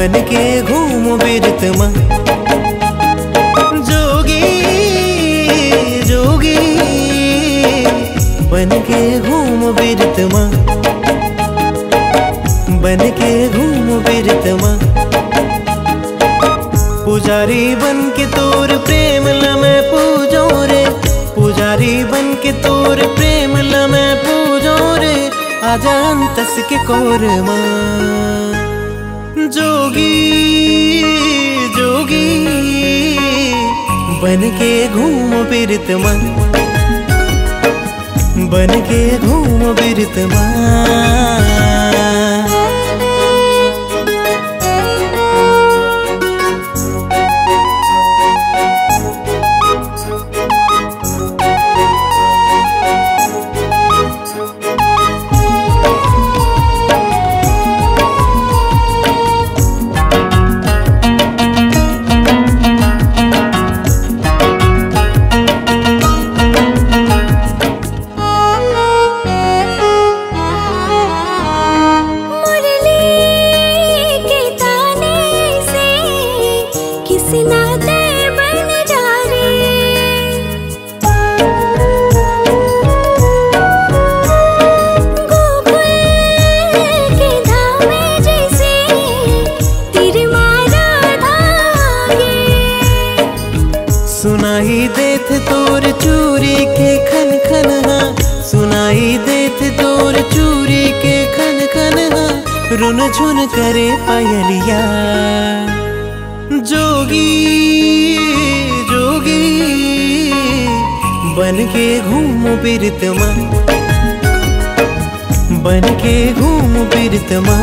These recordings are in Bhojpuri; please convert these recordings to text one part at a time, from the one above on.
बन के घूम बिरतमा। जोगी जोगी बन के घूम बिरतमा, बन के घूम बिरतमा। पुजारी बन के तोर प्रेम लमे पूजो रे, पुजारी बन के तोर प्रेम लमे पूजो रे। आजा अंतस के कोरमा। जोगी जोगी बन के घूम बिरतमा, बन के घूम बिरतमा। सुनाई देत तोर चूरी के खन खन हाँ, सुनाई देत तोर चूरी के खन खन हाँ। रुन झुन करे पायलिया। जोगी जोगी बन के घूम बिरतमा, बन के घूम बिरतमा।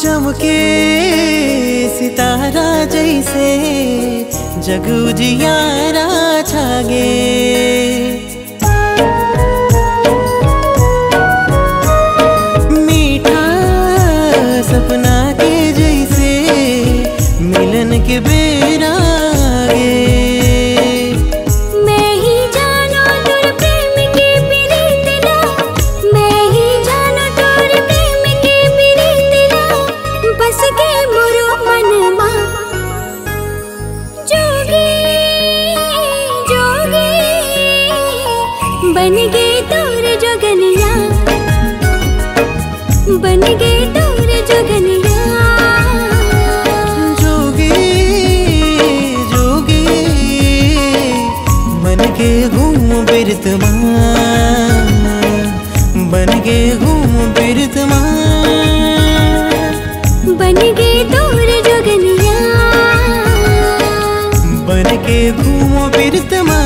चमके सितारा जैसे जग उजियारा छागे। मीठा सपना के जैसे मिलन के बेरा आगे। बन गए तोर जोगनिया, बन गए तोर जोगनिया। जोगी जोगी बन के घूम बिरतमा, बन के घूम बिरतमा। बन गए तोर जोगनिया, बन के घूम बिरतमा।